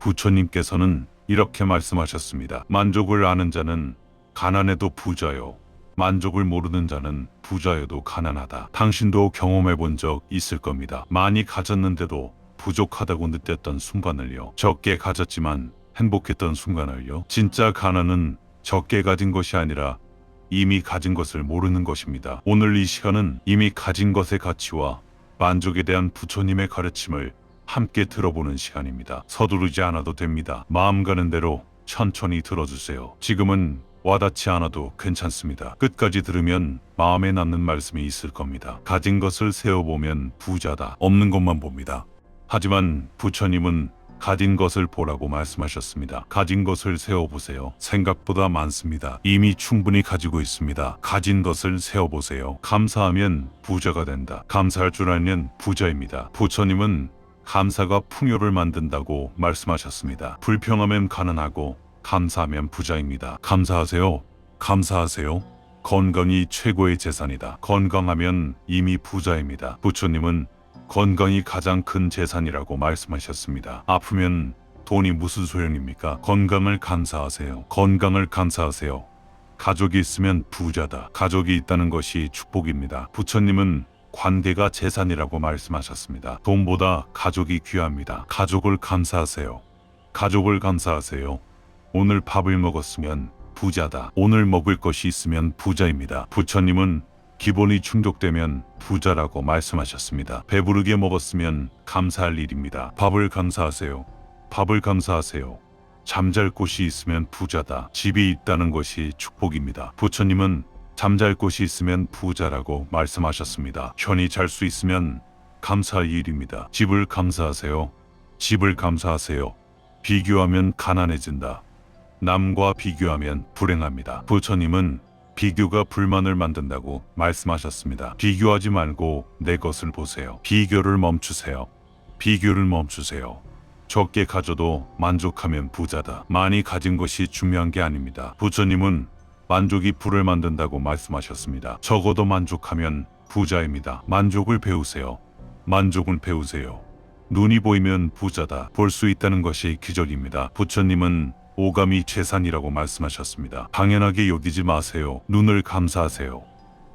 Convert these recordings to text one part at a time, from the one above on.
부처님께서는 이렇게 말씀하셨습니다. 만족을 아는 자는 가난해도 부자요. 만족을 모르는 자는 부자여도 가난하다. 당신도 경험해 본 적 있을 겁니다. 많이 가졌는데도 부족하다고 느꼈던 순간을요. 적게 가졌지만 행복했던 순간을요. 진짜 가난은 적게 가진 것이 아니라 이미 가진 것을 모르는 것입니다. 오늘 이 시간은 이미 가진 것의 가치와 만족에 대한 부처님의 가르침을 함께 들어보는 시간입니다. 서두르지 않아도 됩니다. 마음 가는 대로 천천히 들어주세요. 지금은 와닿지 않아도 괜찮습니다. 끝까지 들으면 마음에 남는 말씀이 있을 겁니다. 가진 것을 세어보면 부자다. 없는 것만 봅니다. 하지만 부처님은 가진 것을 보라고 말씀하셨습니다. 가진 것을 세어보세요. 생각보다 많습니다. 이미 충분히 가지고 있습니다. 가진 것을 세어보세요. 감사하면 부자가 된다. 감사할 줄 알면 부자입니다. 부처님은 감사가 풍요를 만든다고 말씀하셨습니다. 불평하면 가난하고 감사하면 부자입니다. 감사하세요. 감사하세요. 건강이 최고의 재산이다. 건강하면 이미 부자입니다. 부처님은 건강이 가장 큰 재산이라고 말씀하셨습니다. 아프면 돈이 무슨 소용입니까? 건강을 감사하세요. 건강을 감사하세요. 가족이 있으면 부자다. 가족이 있다는 것이 축복입니다. 부처님은 관계가 재산이라고 말씀하셨습니다. 돈보다 가족이 귀합니다. 가족을 감사하세요. 가족을 감사하세요. 오늘 밥을 먹었으면 부자다. 오늘 먹을 것이 있으면 부자입니다. 부처님은 기본이 충족되면 부자라고 말씀하셨습니다. 배부르게 먹었으면 감사할 일입니다. 밥을 감사하세요. 밥을 감사하세요. 잠잘 곳이 있으면 부자다. 집이 있다는 것이 축복입니다. 부처님은 잠잘 곳이 있으면 부자라고 말씀하셨습니다. 편히 잘 수 있으면 감사할 일입니다. 집을 감사하세요. 집을 감사하세요. 비교하면 가난해진다. 남과 비교하면 불행합니다. 부처님은 비교가 불만을 만든다고 말씀하셨습니다. 비교하지 말고 내 것을 보세요. 비교를 멈추세요. 비교를 멈추세요. 적게 가져도 만족하면 부자다. 많이 가진 것이 중요한 게 아닙니다. 부처님은 만족이 불을 만든다고 말씀하셨습니다. 적어도 만족하면 부자입니다. 만족을 배우세요. 만족은 배우세요. 눈이 보이면 부자다. 볼 수 있다는 것이 기적입니다. 부처님은 오감이 재산이라고 말씀하셨습니다. 당연하게 여기지 마세요. 눈을 감사하세요.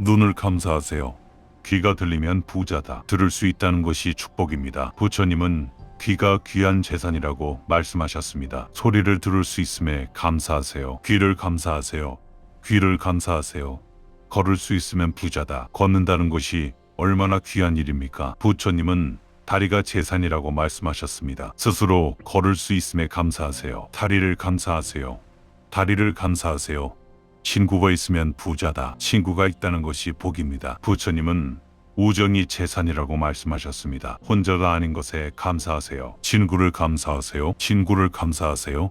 눈을 감사하세요. 귀가 들리면 부자다. 들을 수 있다는 것이 축복입니다. 부처님은 귀가 귀한 재산이라고 말씀하셨습니다. 소리를 들을 수 있음에 감사하세요. 귀를 감사하세요. 귀를 감사하세요. 걸을 수 있으면 부자다. 걷는다는 것이 얼마나 귀한 일입니까? 부처님은 다리가 재산이라고 말씀하셨습니다. 스스로 걸을 수 있음에 감사하세요. 다리를 감사하세요. 다리를 감사하세요. 친구가 있으면 부자다. 친구가 있다는 것이 복입니다. 부처님은 우정이 재산이라고 말씀하셨습니다. 혼자가 아닌 것에 감사하세요. 친구를 감사하세요. 친구를 감사하세요.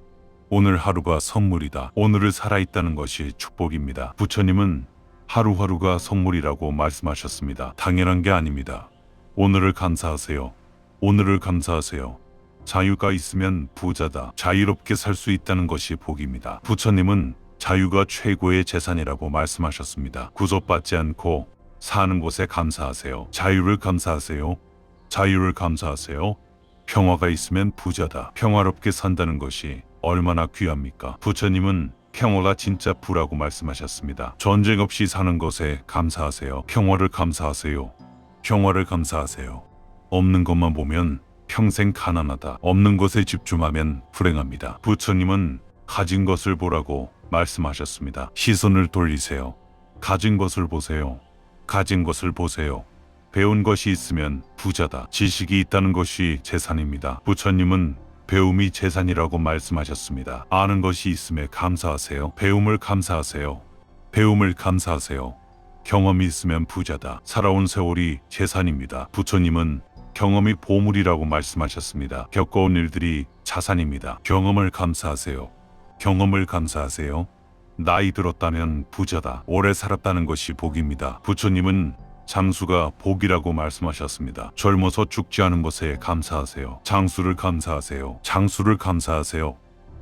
오늘 하루가 선물이다. 오늘을 살아있다는 것이 축복입니다. 부처님은 하루하루가 선물이라고 말씀하셨습니다. 당연한 게 아닙니다. 오늘을 감사하세요. 오늘을 감사하세요. 자유가 있으면 부자다. 자유롭게 살 수 있다는 것이 복입니다. 부처님은 자유가 최고의 재산이라고 말씀하셨습니다. 구속받지 않고 사는 곳에 감사하세요. 자유를 감사하세요. 자유를 감사하세요. 평화가 있으면 부자다. 평화롭게 산다는 것이 얼마나 귀합니까? 부처님은 평화가 진짜 부라고 말씀하셨습니다. 전쟁 없이 사는 것에 감사하세요. 평화를 감사하세요. 평화를 감사하세요. 없는 것만 보면 평생 가난하다. 없는 것에 집중하면 불행합니다. 부처님은 가진 것을 보라고 말씀하셨습니다. 시선을 돌리세요. 가진 것을 보세요. 가진 것을 보세요. 배운 것이 있으면 부자다. 지식이 있다는 것이 재산입니다. 부처님은 배움이 재산이라고 말씀하셨습니다. 아는 것이 있음에 감사하세요. 배움을 감사하세요. 배움을 감사하세요. 경험이 있으면 부자다. 살아온 세월이 재산입니다. 부처님은 경험이 보물이라고 말씀하셨습니다. 겪어온 일들이 자산입니다. 경험을 감사하세요. 경험을 감사하세요. 나이 들었다면 부자다. 오래 살았다는 것이 복입니다. 부처님은 장수가 복이라고 말씀하셨습니다. 젊어서 죽지 않은 것에 감사하세요. 장수를 감사하세요. 장수를 감사하세요.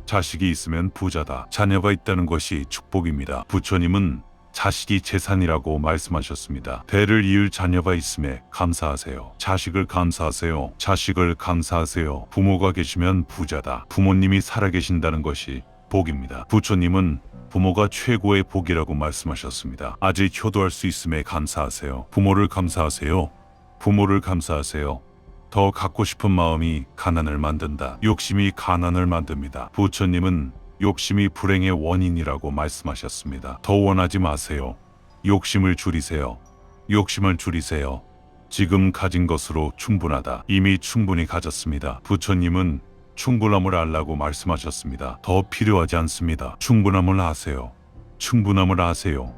자식이 있으면 부자다. 자녀가 있다는 것이 축복입니다. 부처님은 자식이 재산이라고 말씀하셨습니다. 대를 이을 자녀가 있음에 감사하세요. 자식을 감사하세요. 자식을 감사하세요. 부모가 계시면 부자다. 부모님이 살아계신다는 것이 복입니다. 부처님은 부모가 최고의 복이라고 말씀하셨습니다. 아직 효도할 수 있음에 감사하세요. 부모를 감사하세요. 부모를 감사하세요. 더 갖고 싶은 마음이 가난을 만든다. 욕심이 가난을 만듭니다. 부처님은 욕심이 불행의 원인이라고 말씀하셨습니다. 더 원하지 마세요. 욕심을 줄이세요. 욕심을 줄이세요. 지금 가진 것으로 충분하다. 이미 충분히 가졌습니다. 부처님은 충분함을 알라고 말씀하셨습니다. 더 필요하지 않습니다. 충분함을 아세요. 충분함을 아세요.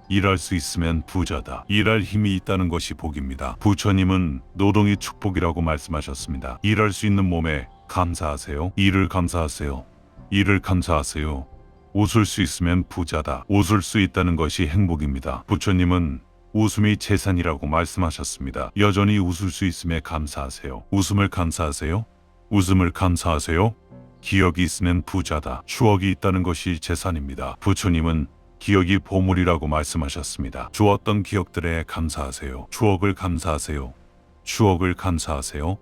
일할 수 있으면 부자다. 일할 힘이 있다는 것이 복입니다. 부처님은 노동이 축복이라고 말씀하셨습니다. 일할 수 있는 몸에 감사하세요. 일을 감사하세요. 일을 감사하세요. 웃을 수 있으면 부자다. 웃을 수 있다는 것이 행복입니다. 부처님은 웃음이 재산이라고 말씀하셨습니다. 여전히 웃을 수 있음에 감사하세요. 웃음을 감사하세요. 웃음을 감사하세요. 기억이 있으면 부자다. 추억이 있다는 것이 재산입니다. 부처님은 기억이 보물이라고 말씀하셨습니다. 주었던 기억들에 감사하세요. 추억을 감사하세요. 추억을 감사하세요.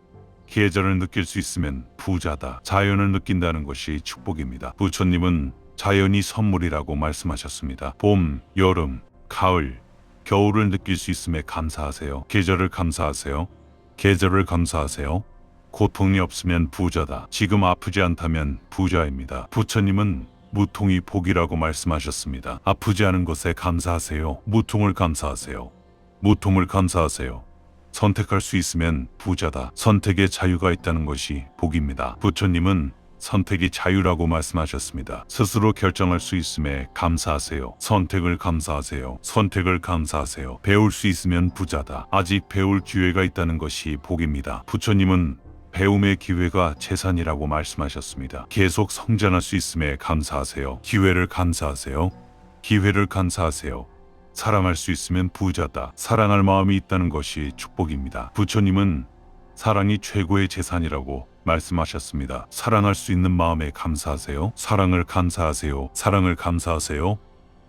계절을 느낄 수 있으면 부자다. 자연을 느낀다는 것이 축복입니다. 부처님은 자연이 선물이라고 말씀하셨습니다. 봄, 여름, 가을, 겨울을 느낄 수 있음에 감사하세요. 계절을 감사하세요. 계절을 감사하세요. 고통이 없으면 부자다. 지금 아프지 않다면 부자입니다. 부처님은 무통이 복이라고 말씀하셨습니다. 아프지 않은 것에 감사하세요. 무통을 감사하세요. 무통을 감사하세요. 선택할 수 있으면 부자다. 선택의 자유가 있다는 것이 복입니다. 부처님은 선택이 자유라고 말씀하셨습니다. 스스로 결정할 수 있음에 감사하세요. 선택을 감사하세요. 선택을 감사하세요. 배울 수 있으면 부자다. 아직 배울 기회가 있다는 것이 복입니다. 부처님은 배움의 기회가 재산이라고 말씀하셨습니다. 계속 성장할 수 있음에 감사하세요. 기회를 감사하세요. 기회를 감사하세요. 사랑할 수 있으면 부자다. 사랑할 마음이 있다는 것이 축복입니다. 부처님은 사랑이 최고의 재산이라고 말씀하셨습니다. 사랑할 수 있는 마음에 감사하세요. 사랑을 감사하세요. 사랑을 감사하세요.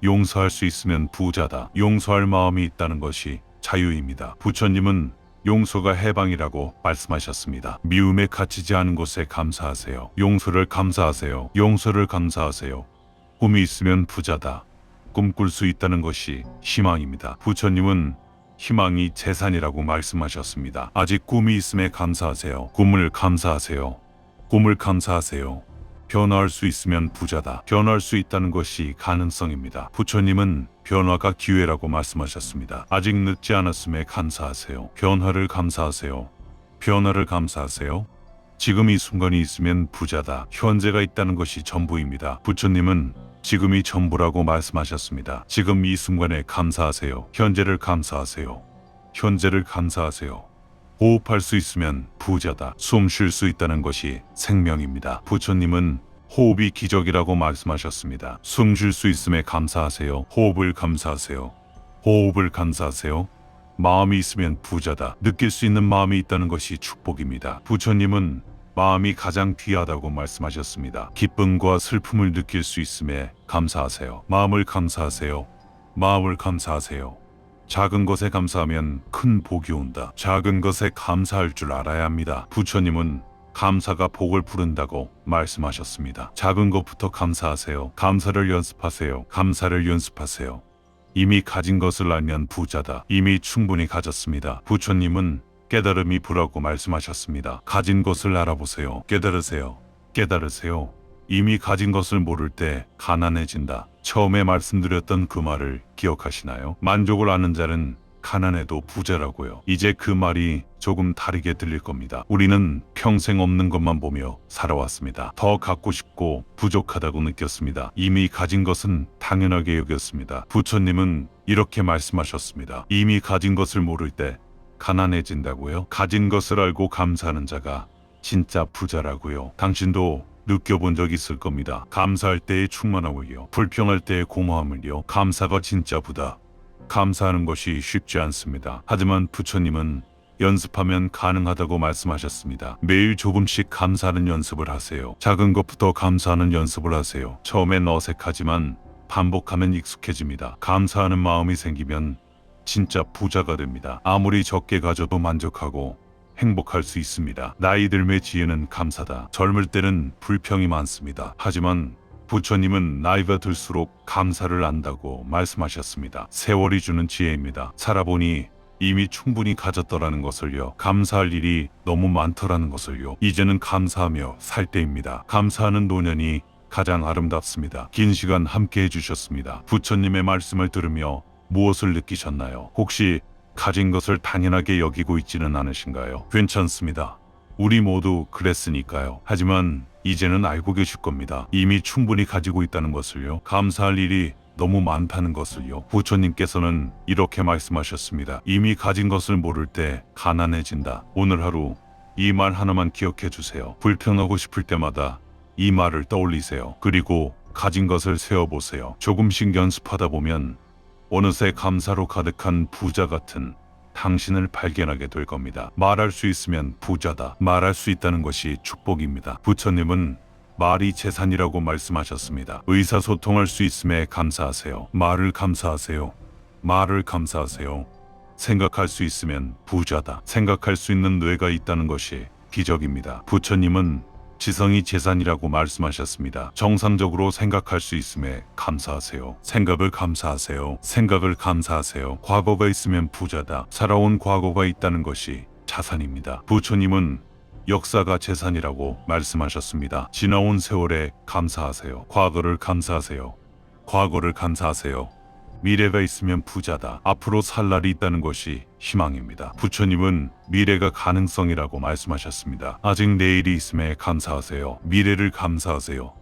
용서할 수 있으면 부자다. 용서할 마음이 있다는 것이 자유입니다. 부처님은 용서가 해방이라고 말씀하셨습니다. 미움에 갇히지 않은 것에 감사하세요. 용서를 감사하세요. 용서를 감사하세요. 꿈이 있으면 부자다. 꿈꿀 수 있다는 것이 희망입니다. 부처님은 희망이 재산이라고 말씀하셨습니다. 아직 꿈이 있음에 감사하세요. 꿈을 감사하세요. 꿈을 감사하세요. 변화할 수 있으면 부자다. 변화할 수 있다는 것이 가능성입니다. 부처님은 변화가 기회라고 말씀하셨습니다. 아직 늦지 않았음에 감사하세요. 변화를 감사하세요. 변화를 감사하세요. 지금 이 순간이 있으면 부자다. 현재가 있다는 것이 전부입니다. 부처님은 지금이 전부라고 말씀하셨습니다. 지금 이 순간에 감사하세요. 현재를 감사하세요. 현재를 감사하세요. 호흡할 수 있으면 부자다. 숨 쉴 수 있다는 것이 생명입니다. 부처님은 호흡이 기적이라고 말씀하셨습니다. 숨 쉴 수 있음에 감사하세요. 호흡을 감사하세요. 호흡을 감사하세요. 마음이 있으면 부자다. 느낄 수 있는 마음이 있다는 것이 축복입니다. 부처님은 마음이 가장 귀하다고 말씀하셨습니다. 기쁨과 슬픔을 느낄 수 있음에 감사하세요. 마음을 감사하세요. 마음을 감사하세요. 작은 것에 감사하면 큰 복이 온다. 작은 것에 감사할 줄 알아야 합니다. 부처님은 감사가 복을 부른다고 말씀하셨습니다. 작은 것부터 감사하세요. 감사를 연습하세요. 감사를 연습하세요. 이미 가진 것을 알면 부자다. 이미 충분히 가졌습니다. 부처님은 깨달음이 부라고 말씀하셨습니다. 가진 것을 알아보세요. 깨달으세요. 깨달으세요. 이미 가진 것을 모를 때 가난해진다. 처음에 말씀드렸던 그 말을 기억하시나요? 만족을 아는 자는 가난해도 부자라고요. 이제 그 말이 조금 다르게 들릴 겁니다. 우리는 평생 없는 것만 보며 살아왔습니다. 더 갖고 싶고 부족하다고 느꼈습니다. 이미 가진 것은 당연하게 여겼습니다. 부처님은 이렇게 말씀하셨습니다. 이미 가진 것을 모를 때 가난해진다고요? 가진 것을 알고 감사하는 자가 진짜 부자라고요. 당신도 느껴본 적 있을 겁니다. 감사할 때의 충만함을요. 불평할 때의 공허함을요. 감사가 진짜 부다. 감사하는 것이 쉽지 않습니다. 하지만 부처님은 연습하면 가능하다고 말씀하셨습니다. 매일 조금씩 감사하는 연습을 하세요. 작은 것부터 감사하는 연습을 하세요. 처음엔 어색하지만 반복하면 익숙해집니다. 감사하는 마음이 생기면 진짜 부자가 됩니다. 아무리 적게 가져도 만족하고 행복할 수 있습니다. 나이 들매 지혜는 감사다. 젊을 때는 불평이 많습니다. 하지만 부처님은 나이가 들수록 감사를 안다고 말씀하셨습니다. 세월이 주는 지혜입니다. 살아보니 이미 충분히 가졌더라는 것을요. 감사할 일이 너무 많더라는 것을요. 이제는 감사하며 살 때입니다. 감사하는 노년이 가장 아름답습니다. 긴 시간 함께 해주셨습니다. 부처님의 말씀을 들으며 무엇을 느끼셨나요? 혹시 가진 것을 당연하게 여기고 있지는 않으신가요? 괜찮습니다. 우리 모두 그랬으니까요. 하지만 이제는 알고 계실 겁니다. 이미 충분히 가지고 있다는 것을요. 감사할 일이 너무 많다는 것을요. 부처님께서는 이렇게 말씀하셨습니다. 이미 가진 것을 모를 때 가난해진다. 오늘 하루 이 말 하나만 기억해 주세요. 불평하고 싶을 때마다 이 말을 떠올리세요. 그리고 가진 것을 세어보세요. 조금씩 연습하다 보면 어느새 감사로 가득한 부자 같은 당신을 발견하게 될 겁니다. 말할 수 있으면 부자다. 말할 수 있다는 것이 축복입니다. 부처님은 말이 재산이라고 말씀하셨습니다. 의사소통할 수 있음에 감사하세요. 말을 감사하세요. 말을 감사하세요. 생각할 수 있으면 부자다. 생각할 수 있는 뇌가 있다는 것이 기적입니다. 부처님은 지성이 재산이라고 말씀하셨습니다. 정상적으로 생각할 수 있음에 감사하세요. 생각을 감사하세요. 생각을 감사하세요. 과거가 있으면 부자다. 살아온 과거가 있다는 것이 자산입니다. 부처님은 역사가 재산이라고 말씀하셨습니다. 지나온 세월에 감사하세요. 과거를 감사하세요. 과거를 감사하세요. 미래가 있으면 부자다. 앞으로 살 날이 있다는 것이 희망입니다. 부처님은 미래가 가능성이라고 말씀하셨습니다. 아직 내일이 있음에 감사하세요. 미래를 감사하세요.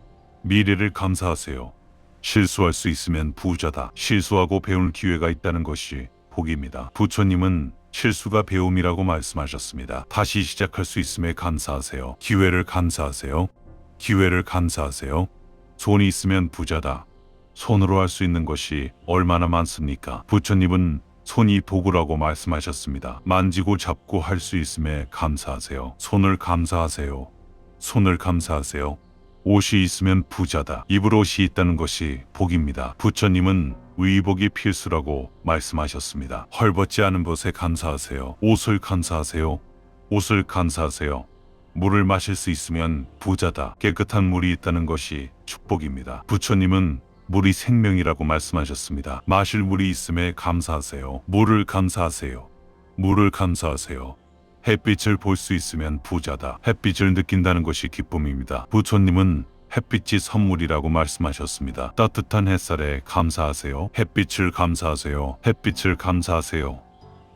미래를 감사하세요. 실수할 수 있으면 부자다. 실수하고 배울 기회가 있다는 것이 복입니다. 부처님은 실수가 배움이라고 말씀하셨습니다. 다시 시작할 수 있음에 감사하세요. 기회를 감사하세요. 기회를 감사하세요. 손이 있으면 부자다. 손으로 할 수 있는 것이 얼마나 많습니까? 부처님은 손이 도구라고 말씀하셨습니다. 만지고 잡고 할 수 있음에 감사하세요. 손을 감사하세요. 손을 감사하세요. 옷이 있으면 부자다. 입을 옷이 있다는 것이 복입니다. 부처님은 의복이 필수라고 말씀하셨습니다. 헐벗지 않은 것에 감사하세요. 옷을 감사하세요. 옷을 감사하세요. 물을 마실 수 있으면 부자다. 깨끗한 물이 있다는 것이 축복입니다. 부처님은 물이 생명이라고 말씀하셨습니다. 마실 물이 있음에 감사하세요. 물을 감사하세요. 물을 감사하세요. 햇빛을 볼 수 있으면 부자다. 햇빛을 느낀다는 것이 기쁨입니다. 부처님은 햇빛이 선물이라고 말씀하셨습니다. 따뜻한 햇살에 감사하세요. 햇빛을 감사하세요. 햇빛을 감사하세요.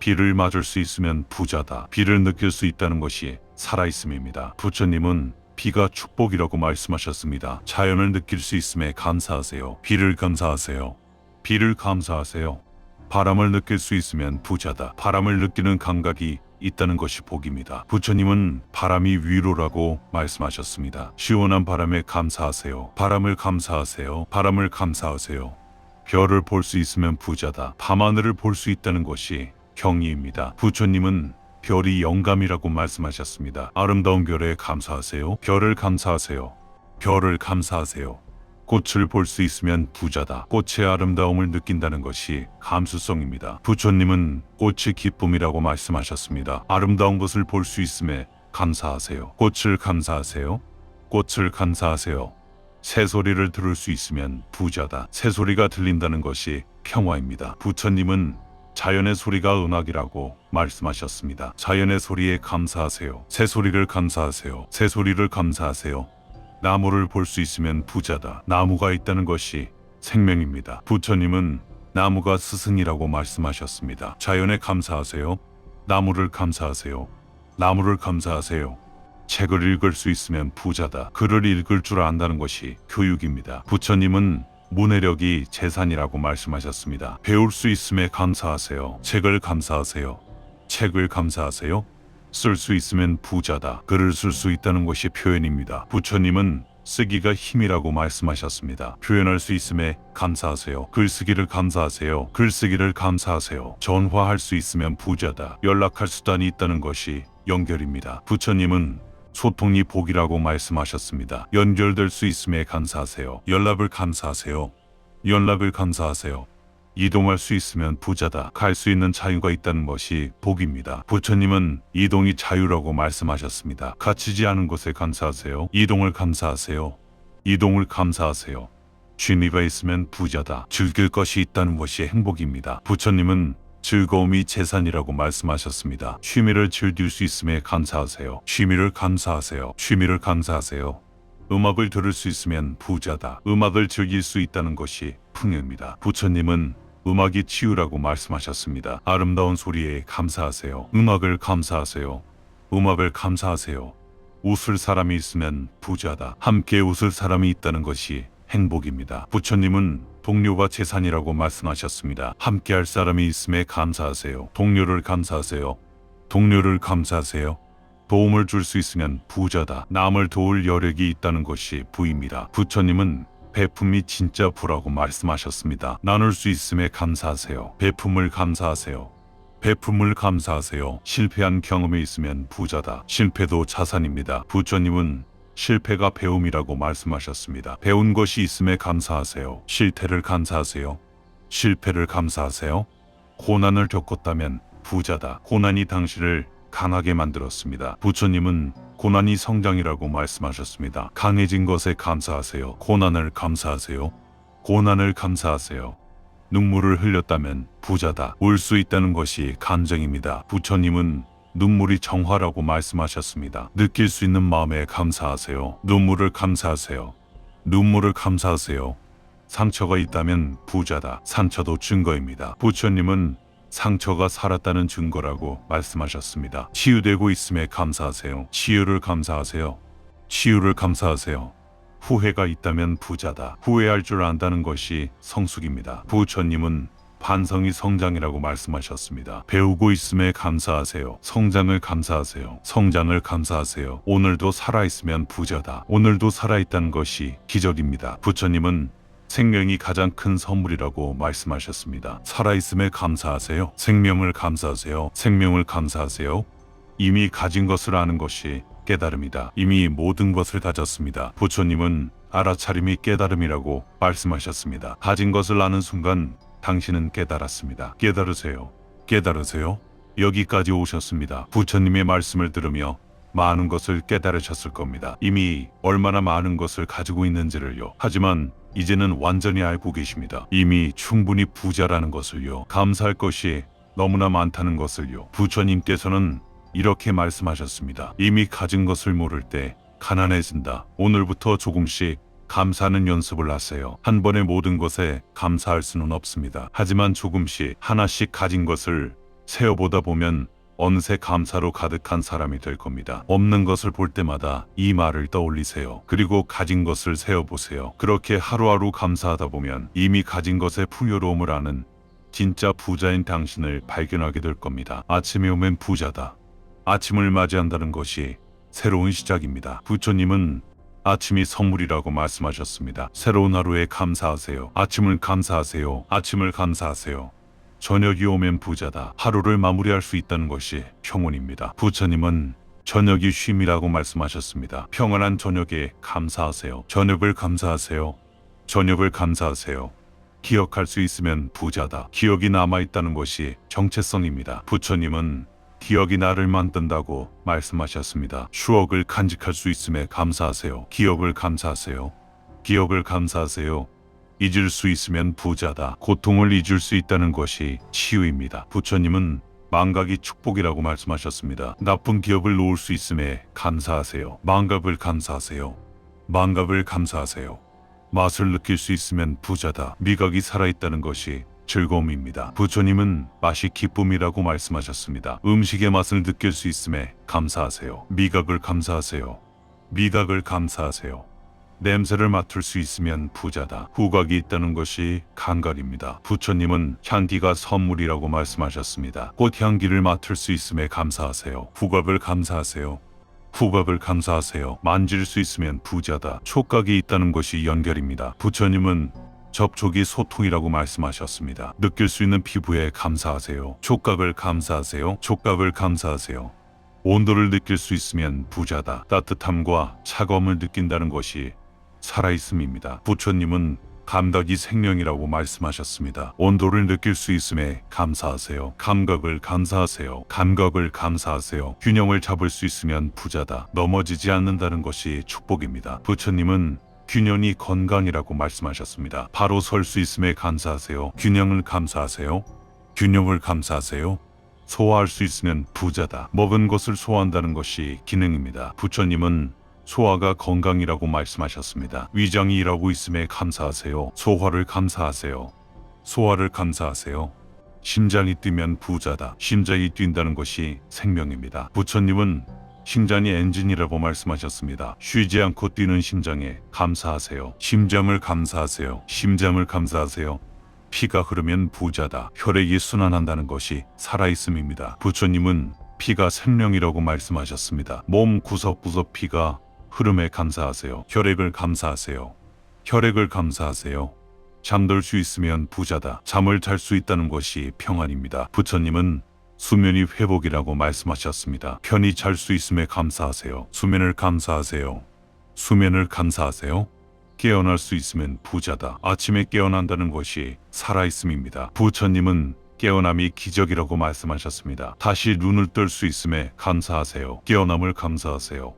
비를 맞을 수 있으면 부자다. 비를 느낄 수 있다는 것이 살아있음입니다. 부처님은 비가 축복이라고 말씀하셨습니다. 자연을 느낄 수 있음에 감사하세요. 비를 감사하세요. 비를 감사하세요. 바람을 느낄 수 있으면 부자다. 바람을 느끼는 감각이 있다는 것이 복입니다. 부처님은 바람이 위로라고 말씀하셨습니다. 시원한 바람에 감사하세요. 바람을 감사하세요. 바람을 감사하세요. 별을 볼 수 있으면 부자다. 밤하늘을 볼 수 있다는 것이 경이입니다. 부처님은 별이 영감이라고 말씀하셨습니다. 아름다운 별에 감사하세요. 별을 감사하세요. 별을 감사하세요. 꽃을 볼 수 있으면 부자다. 꽃의 아름다움을 느낀다는 것이 감수성입니다. 부처님은 꽃이 기쁨이라고 말씀하셨습니다. 아름다운 것을 볼 수 있음에 감사하세요. 꽃을 감사하세요. 꽃을 감사하세요. 새소리를 들을 수 있으면 부자다. 새소리가 들린다는 것이 평화입니다. 부처님은 자연의 소리가 음악이라고 말씀하셨습니다. 자연의 소리에 감사하세요. 새소리를 감사하세요. 새소리를 감사하세요. 나무를 볼 수 있으면 부자다. 나무가 있다는 것이 생명입니다. 부처님은 나무가 스승이라고 말씀하셨습니다. 자연에 감사하세요. 나무를 감사하세요. 나무를 감사하세요. 책을 읽을 수 있으면 부자다. 글을 읽을 줄 안다는 것이 교육입니다. 부처님은 문해력이 재산이라고 말씀하셨습니다. 배울 수 있음에 감사하세요. 책을 감사하세요. 책을 감사하세요. 쓸 수 있으면 부자다. 글을 쓸 수 있다는 것이 표현입니다. 부처님은 쓰기가 힘이라고 말씀하셨습니다. 표현할 수 있음에 감사하세요. 글쓰기를 감사하세요. 글쓰기를 감사하세요. 전화할 수 있으면 부자다. 연락할 수단이 있다는 것이 연결입니다. 부처님은 소통이 복이라고 말씀하셨습니다. 연결될 수 있음에 감사하세요. 연락을 감사하세요. 연락을 감사하세요. 이동할 수 있으면 부자다. 갈 수 있는 자유가 있다는 것이 복입니다. 부처님은 이동이 자유라고 말씀하셨습니다. 갇히지 않은 곳에 감사하세요. 이동을 감사하세요. 이동을 감사하세요. 취미가 있으면 부자다. 즐길 것이 있다는 것이 행복입니다. 부처님은 즐거움이 재산이라고 말씀하셨습니다. 취미를 즐길 수 있음에 감사하세요. 취미를 감사하세요. 취미를 감사하세요. 음악을 들을 수 있으면 부자다. 음악을 즐길 수 있다는 것이 풍요입니다. 부처님은 음악이 치유라고 말씀하셨습니다. 아름다운 소리에 감사하세요. 음악을 감사하세요. 음악을 감사하세요. 웃을 사람이 있으면 부자다. 함께 웃을 사람이 있다는 것이 행복입니다. 부처님은 동료가 재산이라고 말씀하셨습니다. 함께할 사람이 있음에 감사하세요. 동료를 감사하세요. 동료를 감사하세요. 도움을 줄 수 있으면 부자다. 남을 도울 여력이 있다는 것이 부입니다. 부처님은 베품이 진짜 부라고 말씀하셨습니다. 나눌 수 있음에 감사하세요. 베품을 감사하세요. 베품을 감사하세요. 실패한 경험이 있으면 부자다. 실패도 자산입니다. 부처님은 실패가 배움이라고 말씀하셨습니다. 배운 것이 있음에 감사하세요. 실패를 감사하세요. 실패를 감사하세요. 고난을 겪었다면 부자다. 고난이 당신을 강하게 만들었습니다. 부처님은 고난이 성장이라고 말씀하셨습니다. 강해진 것에 감사하세요. 고난을 감사하세요. 고난을 감사하세요. 눈물을 흘렸다면 부자다. 울 수 있다는 것이 감정입니다. 부처님은 눈물이 정화라고 말씀하셨습니다. 느낄 수 있는 마음에 감사하세요. 눈물을 감사하세요. 눈물을 감사하세요. 상처가 있다면 부자다. 상처도 증거입니다. 부처님은 상처가 살았다는 증거라고 말씀하셨습니다. 치유되고 있음에 감사하세요. 치유를 감사하세요. 치유를 감사하세요. 후회가 있다면 부자다. 후회할 줄 안다는 것이 성숙입니다. 부처님은 반성이 성장이라고 말씀하셨습니다. 배우고 있음에 감사하세요. 성장을 감사하세요. 성장을 감사하세요. 오늘도 살아있으면 부자다. 오늘도 살아있다는 것이 기적입니다. 부처님은 생명이 가장 큰 선물이라고 말씀하셨습니다. 살아있음에 감사하세요. 생명을 감사하세요. 생명을 감사하세요. 이미 가진 것을 아는 것이 깨달음이다. 이미 모든 것을 가졌습니다. 부처님은 알아차림이 깨달음이라고 말씀하셨습니다. 가진 것을 아는 순간 당신은 깨달았습니다. 깨달으세요. 깨달으세요. 여기까지 오셨습니다. 부처님의 말씀을 들으며 많은 것을 깨달으셨을 겁니다. 이미 얼마나 많은 것을 가지고 있는지를요. 하지만 이제는 완전히 알고 계십니다. 이미 충분히 부자라는 것을요. 감사할 것이 너무나 많다는 것을요. 부처님께서는 이렇게 말씀하셨습니다. 이미 가진 것을 모를 때 가난해진다. 오늘부터 조금씩 감사하는 연습을 하세요. 한 번에 모든 것에 감사할 수는 없습니다. 하지만 조금씩 하나씩 가진 것을 세어보다 보면 어느새 감사로 가득한 사람이 될 겁니다. 없는 것을 볼 때마다 이 말을 떠올리세요. 그리고 가진 것을 세어보세요. 그렇게 하루하루 감사하다 보면 이미 가진 것의 풍요로움을 아는 진짜 부자인 당신을 발견하게 될 겁니다. 아침에 오면 부자다. 아침을 맞이한다는 것이 새로운 시작입니다. 부처님은 아침이 선물이라고 말씀하셨습니다. 새로운 하루에 감사하세요. 아침을 감사하세요. 아침을 감사하세요. 저녁이 오면 부자다. 하루를 마무리할 수 있다는 것이 평온입니다. 부처님은 저녁이 쉼이라고 말씀하셨습니다. 평안한 저녁에 감사하세요. 저녁을 감사하세요. 저녁을 감사하세요. 기억할 수 있으면 부자다. 기억이 남아있다는 것이 정체성입니다. 부처님은 기억이 나를 만든다고 말씀하셨습니다. 추억을 간직할 수 있음에 감사하세요. 기억을 감사하세요. 기억을 감사하세요. 잊을 수 있으면 부자다. 고통을 잊을 수 있다는 것이 치유입니다. 부처님은 망각이 축복이라고 말씀하셨습니다. 나쁜 기억을 놓을 수 있음에 감사하세요. 망각을 감사하세요. 망각을 감사하세요. 맛을 느낄 수 있으면 부자다. 미각이 살아있다는 것이 즐거움입니다. 부처님은 맛이 기쁨이라고 말씀하셨습니다. 음식의 맛을 느낄 수 있음에 감사하세요. 미각을 감사하세요. 미각을 감사하세요. 냄새를 맡을 수 있으면 부자다. 후각이 있다는 것이 감각입니다. 부처님은 향기가 선물이라고 말씀하셨습니다. 꽃향기를 맡을 수 있음에 감사하세요. 후각을 감사하세요. 후각을 감사하세요. 만질 수 있으면 부자다. 촉각이 있다는 것이 연결입니다. 부처님은 접촉이 소통이라고 말씀하셨습니다. 느낄 수 있는 피부에 감사하세요. 촉각을 감사하세요. 촉각을 감사하세요. 온도를 느낄 수 있으면 부자다. 따뜻함과 차가움을 느낀다는 것이 살아있음입니다. 부처님은 감각이 생명이라고 말씀하셨습니다. 온도를 느낄 수 있음에 감사하세요. 감각을 감사하세요. 감각을 감사하세요. 균형을 잡을 수 있으면 부자다. 넘어지지 않는다는 것이 축복입니다. 부처님은 균형이 건강이라고 말씀하셨습니다. 바로 설 수 있음에 감사하세요. 균형을 감사하세요. 균형을 감사하세요. 소화할 수 있으면 부자다. 먹은 것을 소화한다는 것이 기능입니다. 부처님은 소화가 건강이라고 말씀하셨습니다. 위장이 일하고 있음에 감사하세요. 소화를 감사하세요. 소화를 감사하세요. 심장이 뛰면 부자다. 심장이 뛴다는 것이 생명입니다. 부처님은 심장이 엔진이라고 말씀하셨습니다. 쉬지 않고 뛰는 심장에 감사하세요. 심장을 감사하세요. 심장을 감사하세요. 피가 흐르면 부자다. 혈액이 순환한다는 것이 살아있음입니다. 부처님은 피가 생명이라고 말씀하셨습니다. 몸 구석구석 피가 흐름에 감사하세요. 혈액을 감사하세요. 혈액을 감사하세요. 잠들 수 있으면 부자다. 잠을 잘 수 있다는 것이 평안입니다. 부처님은 수면이 회복이라고 말씀하셨습니다. 편히 잘 수 있음에 감사하세요. 수면을 감사하세요. 수면을 감사하세요. 깨어날 수 있으면 부자다. 아침에 깨어난다는 것이 살아있음입니다. 부처님은 깨어남이 기적이라고 말씀하셨습니다. 다시 눈을 뜰 수 있음에 감사하세요. 깨어남을 감사하세요.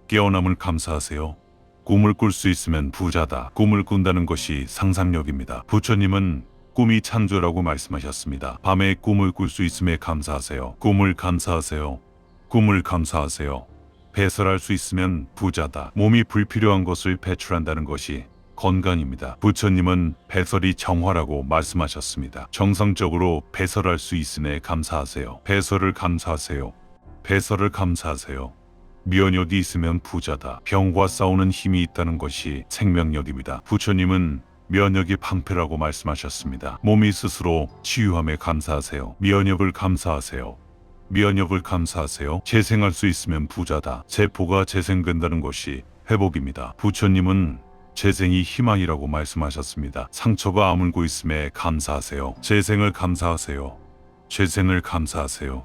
깨어남을 감사하세요. 꿈을 꿀 수 있으면 부자다. 꿈을 꾼다는 것이 상상력입니다. 부처님은 꿈이 창조라고 말씀하셨습니다. 밤에 꿈을 꿀 수 있음에 감사하세요. 꿈을 감사하세요. 꿈을 감사하세요. 배설할 수 있으면 부자다. 몸이 불필요한 것을 배출한다는 것이 건강입니다. 부처님은 배설이 정화라고 말씀하셨습니다. 정상적으로 배설할 수 있음에 감사하세요. 배설을 감사하세요. 배설을 감사하세요. 면역이 있으면 부자다. 병과 싸우는 힘이 있다는 것이 생명력입니다. 부처님은 면역이 방패라고 말씀하셨습니다. 몸이 스스로 치유함에 감사하세요. 면역을 감사하세요. 면역을 감사하세요. 재생할 수 있으면 부자다. 세포가 재생된다는 것이 회복입니다. 부처님은 재생이 희망이라고 말씀하셨습니다. 상처가 아물고 있음에 감사하세요. 재생을 감사하세요. 재생을 감사하세요.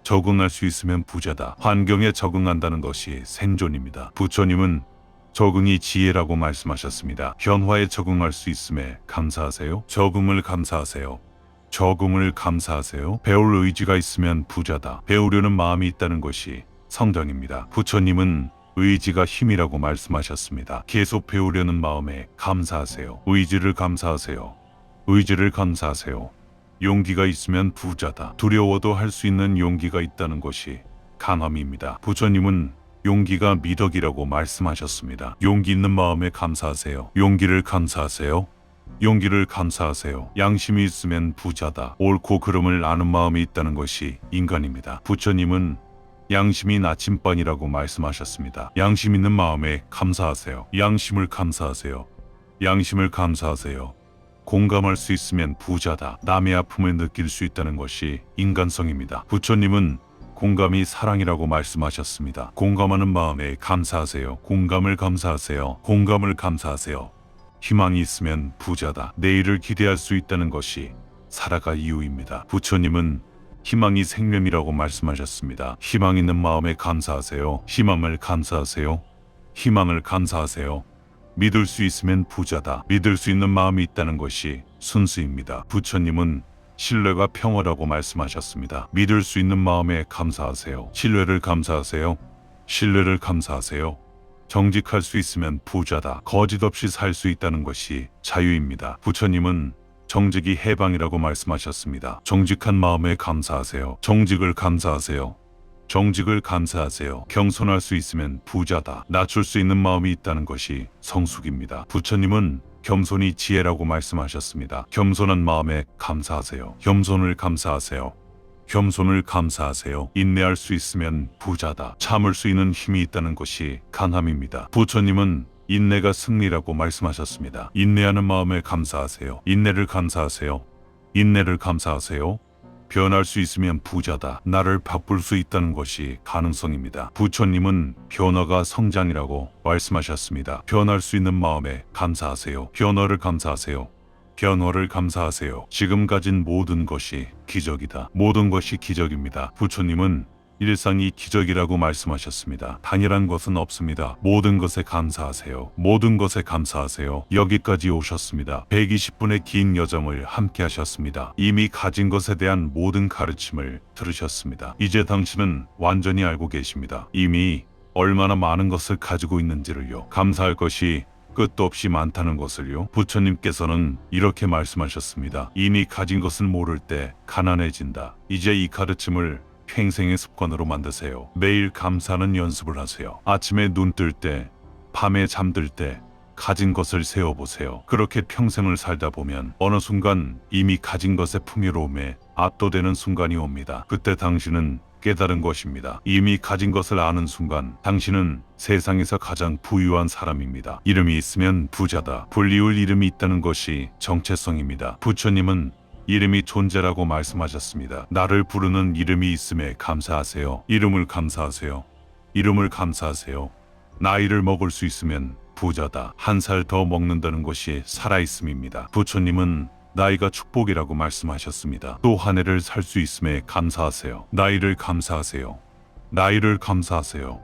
적응할 수 있으면 부자다. 환경에 적응한다는 것이 생존입니다. 부처님은 적응이 지혜라고 말씀하셨습니다. 변화에 적응할 수 있음에 감사하세요. 적응을 감사하세요. 적응을 감사하세요. 배울 의지가 있으면 부자다. 배우려는 마음이 있다는 것이 성장입니다. 부처님은 의지가 힘이라고 말씀하셨습니다. 계속 배우려는 마음에 감사하세요. 의지를 감사하세요. 의지를 감사하세요. 용기가 있으면 부자다. 두려워도 할 수 있는 용기가 있다는 것이 강함입니다. 부처님은 용기가 미덕이라고 말씀하셨습니다. 용기 있는 마음에 감사하세요. 용기를 감사하세요. 용기를 감사하세요. 양심이 있으면 부자다. 옳고 그름을 아는 마음이 있다는 것이 인간입니다. 부처님은 양심이 나침반이라고 말씀하셨습니다. 양심 있는 마음에 감사하세요. 양심을 감사하세요. 양심을 감사하세요. 공감할 수 있으면 부자다. 남의 아픔을 느낄 수 있다는 것이 인간성입니다. 부처님은 공감이 사랑이라고 말씀하셨습니다. 공감하는 마음에 감사하세요. 공감을 감사하세요. 공감을 감사하세요. 희망이 있으면 부자다. 내일을 기대할 수 있다는 것이 살아갈 이유입니다. 부처님은 희망이 생명이라고 말씀하셨습니다. 희망 있는 마음에 감사하세요. 희망을 감사하세요. 희망을 감사하세요. 믿을 수 있으면 부자다. 믿을 수 있는 마음이 있다는 것이 순수입니다. 부처님은 신뢰가 평화라고 말씀하셨습니다. 믿을 수 있는 마음에 감사하세요. 신뢰를 감사하세요. 신뢰를 감사하세요. 정직할 수 있으면 부자다. 거짓 없이 살 수 있다는 것이 자유입니다. 부처님은 정직이 해방이라고 말씀하셨습니다. 정직한 마음에 감사하세요. 정직을 감사하세요. 정직을 감사하세요. 겸손할 수 있으면 부자다. 낮출 수 있는 마음이 있다는 것이 성숙입니다. 부처님은 겸손이 지혜라고 말씀하셨습니다. 겸손한 마음에 감사하세요. 겸손을 감사하세요. 겸손을 감사하세요. 인내할 수 있으면 부자다. 참을 수 있는 힘이 있다는 것이 강함입니다. 부처님은 인내가 승리라고 말씀하셨습니다. 인내하는 마음에 감사하세요. 인내를 감사하세요. 인내를 감사하세요. 변할 수 있으면 부자다. 나를 바꿀 수 있다는 것이 가능성입니다. 부처님은 변화가 성장이라고 말씀하셨습니다. 변할 수 있는 마음에 감사하세요. 변화를 감사하세요. 변화를 감사하세요. 지금 가진 모든 것이 기적이다. 모든 것이 기적입니다. 부처님은 일상이 기적이라고 말씀하셨습니다. 당연한 것은 없습니다. 모든 것에 감사하세요. 모든 것에 감사하세요. 여기까지 오셨습니다. 120분의 긴 여정을 함께 하셨습니다. 이미 가진 것에 대한 모든 가르침을 들으셨습니다. 이제 당신은 완전히 알고 계십니다. 이미 얼마나 많은 것을 가지고 있는지를요. 감사할 것이 끝도 없이 많다는 것을요. 부처님께서는 이렇게 말씀하셨습니다. 이미 가진 것을 모를 때 가난해진다. 이제 이 가르침을 평생의 습관으로 만드세요. 매일 감사하는 연습을 하세요. 아침에 눈 뜰 때, 밤에 잠들 때 가진 것을 세어보세요. 그렇게 평생을 살다 보면 어느 순간 이미 가진 것의 풍요로움에 압도되는 순간이 옵니다. 그때 당신은 깨달은 것입니다. 이미 가진 것을 아는 순간 당신은 세상에서 가장 부유한 사람입니다. 이름이 있으면 부자다. 불리울 이름이 있다는 것이 정체성입니다. 부처님은 이름이 존재라고 말씀하셨습니다. 나를 부르는 이름이 있음에 감사하세요. 이름을 감사하세요. 이름을 감사하세요. 나이를 먹을 수 있으면 부자다. 한 살 더 먹는다는 것이 살아있음입니다. 부처님은 나이가 축복이라고 말씀하셨습니다. 또 한 해를 살 수 있음에 감사하세요. 나이를 감사하세요. 나이를 감사하세요.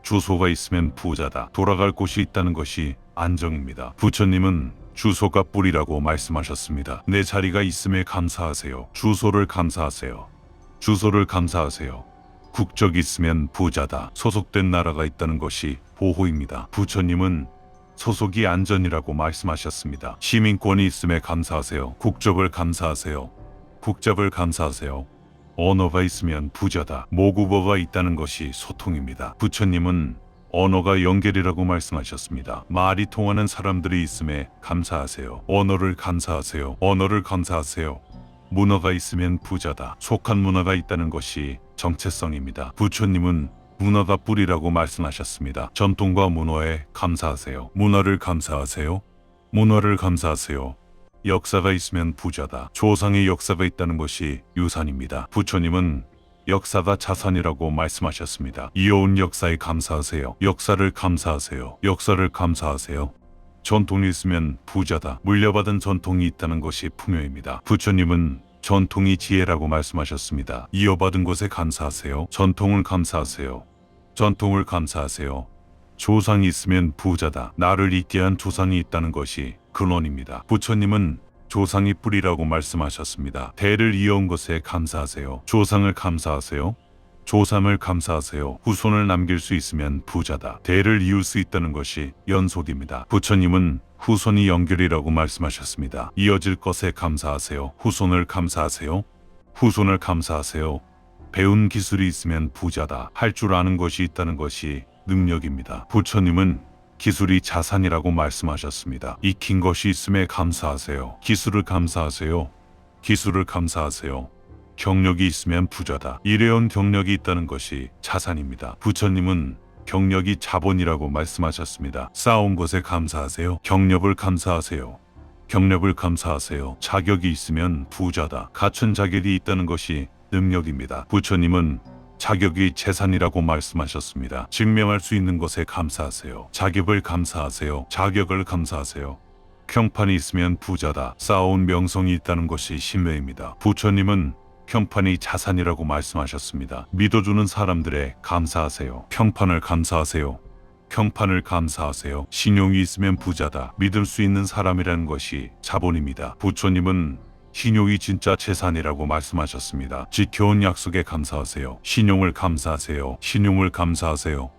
주소가 있으면 부자다. 돌아갈 곳이 있다는 것이 안정입니다. 부처님은 주소가 뿌리라고 말씀하셨습니다. 내 자리가 있음에 감사하세요. 주소를 감사하세요. 주소를 감사하세요. 국적이 있으면 부자다. 소속된 나라가 있다는 것이 보호입니다. 부처님은 소속이 안전이라고 말씀하셨습니다. 시민권이 있음에 감사하세요. 국적을 감사하세요. 국적을 감사하세요. 언어가 있으면 부자다. 모국어가 있다는 것이 소통입니다. 부처님은 언어가 연결이라고 말씀하셨습니다. 말이 통하는 사람들이 있음에 감사하세요. 언어를 감사하세요. 언어를 감사하세요. 문화가 있으면 부자다. 속한 문화가 있다는 것이 정체성입니다. 부처님은 문화가 뿌리라고 말씀하셨습니다. 전통과 문화에 감사하세요. 문화를 감사하세요. 문화를 감사하세요. 역사가 있으면 부자다. 조상의 역사가 있다는 것이 유산입니다. 부처님은 역사가 자산이라고 말씀하셨습니다. 이어온 역사에 감사하세요. 역사를 감사하세요. 역사를 감사하세요. 전통이 있으면 부자다. 물려받은 전통이 있다는 것이 풍요입니다. 부처님은 전통이 지혜라고 말씀하셨습니다. 이어받은 것에 감사하세요. 전통을 감사하세요. 전통을 감사하세요. 조상이 있으면 부자다. 나를 있게 한 조상이 있다는 것이 근원입니다. 부처님은 조상이 뿌리라고 말씀하셨습니다. 대를 이어온 것에 감사하세요. 조상을 감사하세요. 조상을 감사하세요. 후손을 남길 수 있으면 부자다. 대를 이을 수 있다는 것이 연속입니다. 부처님은 후손이 연결이라고 말씀하셨습니다. 이어질 것에 감사하세요. 후손을 감사하세요. 후손을 감사하세요. 배운 기술이 있으면 부자다. 할 줄 아는 것이 있다는 것이 능력입니다. 부처님은 기술이 자산이라고 말씀하셨습니다. 익힌 것이 있음에 감사하세요. 기술을 감사하세요. 기술을 감사하세요. 경력이 있으면 부자다. 일해온 경력이 있다는 것이 자산입니다. 부처님은 경력이 자본이라고 말씀하셨습니다. 쌓아온 것에 감사하세요. 경력을 감사하세요. 경력을 감사하세요. 자격이 있으면 부자다. 갖춘 자격이 있다는 것이 능력입니다. 부처님은 자격이 재산이라고 말씀하셨습니다. 증명할 수 있는 것에 감사하세요. 자격을 감사하세요. 자격을 감사하세요. 평판이 있으면 부자다. 쌓아온 명성이 있다는 것이 신뢰입니다. 부처님은 평판이 자산이라고 말씀하셨습니다. 믿어주는 사람들에 감사하세요. 평판을 감사하세요. 평판을 감사하세요. 신용이 있으면 부자다. 믿을 수 있는 사람이라는 것이 자본입니다. 부처님은 신용이 진짜 재산이라고 말씀하셨습니다. 지켜온 약속에 감사하세요. 신용을 감사하세요. 신용을 감사하세요.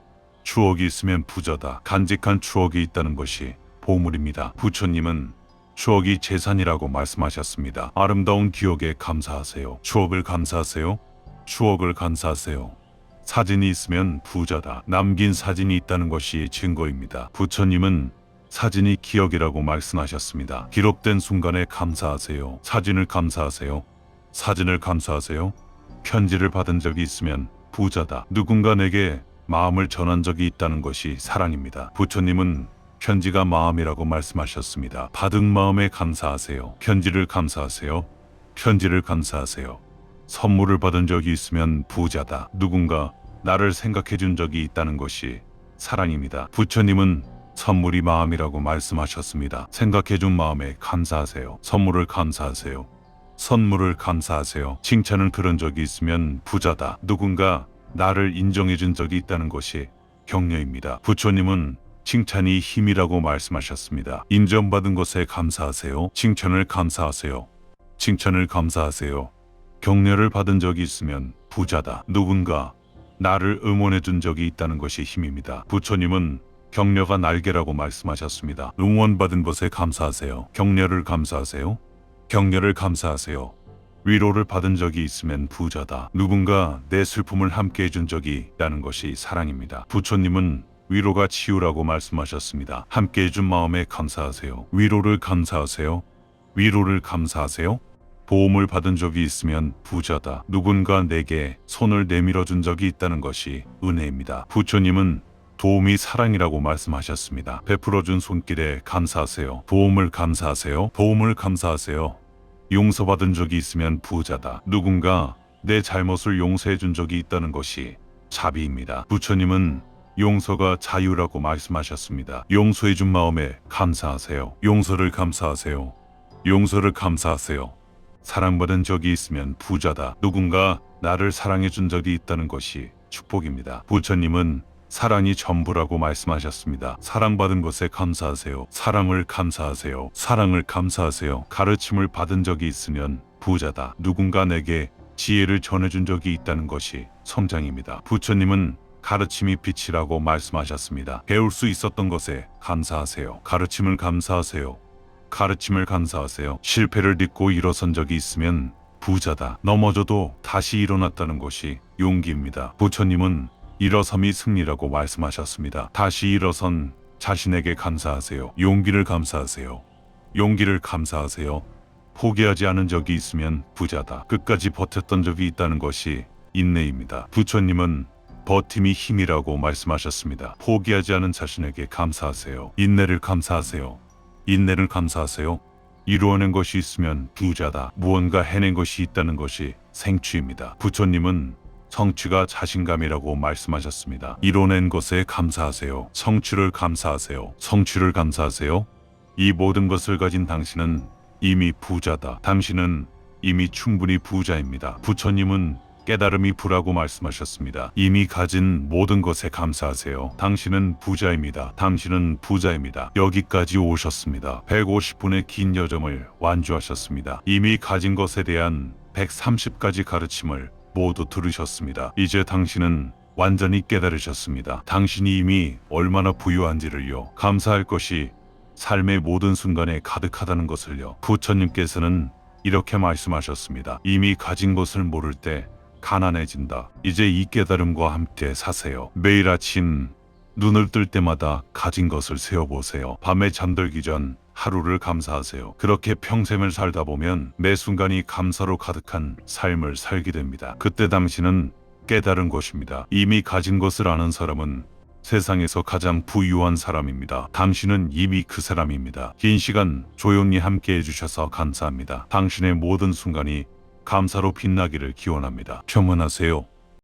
추억이 있으면 부자다. 간직한 추억이 있다는 것이 보물입니다. 부처님은 추억이 재산이라고 말씀하셨습니다. 아름다운 기억에 감사하세요. 추억을 감사하세요. 추억을 감사하세요. 사진이 있으면 부자다. 남긴 사진이 있다는 것이 증거입니다. 부처님은 사진이 기억이라고 말씀하셨습니다. 기록된 순간에 감사하세요. 사진을 감사하세요. 사진을 감사하세요. 편지를 받은 적이 있으면 부자다. 누군가 내게 마음을 전한 적이 있다는 것이 사랑입니다. 부처님은 편지가 마음이라고 말씀하셨습니다. 받은 마음에 감사하세요. 편지를 감사하세요. 편지를 감사하세요. 선물을 받은 적이 있으면 부자다. 누군가 나를 생각해 준 적이 있다는 것이 사랑입니다. 부처님은 선물이 마음이라고 말씀하셨습니다. 생각해 준 마음에 감사하세요. 선물을 감사하세요. 선물을 감사하세요. 칭찬을 들은 적이 있으면 부자다. 누군가 나를 인정해준 적이 있다는 것이 격려입니다. 부처님은 칭찬이 힘이라고 말씀하셨습니다. 인정받은 것에 감사하세요. 칭찬을 감사하세요. 칭찬을 감사하세요. 격려를 받은 적이 있으면 부자다. 누군가 나를 응원해준 적이 있다는 것이 힘입니다. 부처님은 격려가 날개라고 말씀하셨습니다. 응원받은 것에 감사하세요. 격려를 감사하세요. 격려를 감사하세요. 위로를 받은 적이 있으면 부자다. 누군가 내 슬픔을 함께 해준 적이 있다는 것이 사랑입니다. 부처님은 위로가 치유라고 말씀하셨습니다. 함께 해준 마음에 감사하세요. 위로를 감사하세요. 위로를 감사하세요. 도움을 받은 적이 있으면 부자다. 누군가 내게 손을 내밀어 준 적이 있다는 것이 은혜입니다. 부처님은 도움이 사랑이라고 말씀하셨습니다. 베풀어준 손길에 감사하세요. 도움을 감사하세요. 도움을 감사하세요. 용서받은 적이 있으면 부자다. 누군가 내 잘못을 용서해 준 적이 있다는 것이 자비입니다. 부처님은 용서가 자유라고 말씀하셨습니다. 용서해 준 마음에 감사하세요. 용서를 감사하세요. 용서를 감사하세요. 사랑받은 적이 있으면 부자다. 누군가 나를 사랑해 준 적이 있다는 것이 축복입니다. 부처님은 사랑이 전부라고 말씀하셨습니다. 사랑받은 것에 감사하세요. 사랑을 감사하세요. 사랑을 감사하세요. 가르침을 받은 적이 있으면 부자다. 누군가 내게 지혜를 전해준 적이 있다는 것이 성장입니다. 부처님은 가르침이 빛이라고 말씀하셨습니다. 배울 수 있었던 것에 감사하세요. 가르침을 감사하세요. 가르침을 감사하세요. 실패를 딛고 일어선 적이 있으면 부자다. 넘어져도 다시 일어났다는 것이 용기입니다. 부처님은 일어섬이 승리라고 말씀하셨습니다. 다시 일어선 자신에게 감사하세요. 용기를 감사하세요. 용기를 감사하세요. 포기하지 않은 적이 있으면 부자다. 끝까지 버텼던 적이 있다는 것이 인내입니다. 부처님은 버팀이 힘이라고 말씀하셨습니다. 포기하지 않은 자신에게 감사하세요. 인내를 감사하세요. 인내를 감사하세요. 이루어낸 것이 있으면 부자다. 무언가 해낸 것이 있다는 것이 생취입니다. 부처님은 성취가 자신감이라고 말씀하셨습니다. 이뤄낸 것에 감사하세요. 성취를 감사하세요. 성취를 감사하세요. 이 모든 것을 가진 당신은 이미 부자다. 당신은 이미 충분히 부자입니다. 부처님은 깨달음이 부라고 말씀하셨습니다. 이미 가진 모든 것에 감사하세요. 당신은 부자입니다. 당신은 부자입니다. 여기까지 오셨습니다. 150분의 긴 여정을 완주하셨습니다. 이미 가진 것에 대한 130가지 가르침을 모두 들으셨습니다. 이제 당신은 완전히 깨달으셨습니다. 당신이 이미 얼마나 부유한지를요. 감사할 것이 삶의 모든 순간에 가득하다는 것을요. 부처님께서는 이렇게 말씀하셨습니다. 이미 가진 것을 모를 때 가난해진다. 이제 이 깨달음과 함께 사세요. 매일 아침 눈을 뜰 때마다 가진 것을 세어보세요. 밤에 잠들기 전 하루를 감사하세요. 그렇게 평생을 살다 보면 매 순간이 감사로 가득한 삶을 살게 됩니다. 그때 당신은 깨달은 것입니다. 이미 가진 것을 아는 사람은 세상에서 가장 부유한 사람입니다. 당신은 이미 그 사람입니다. 긴 시간 조용히 함께 해주셔서 감사합니다. 당신의 모든 순간이 감사로 빛나기를 기원합니다. 평안하세요.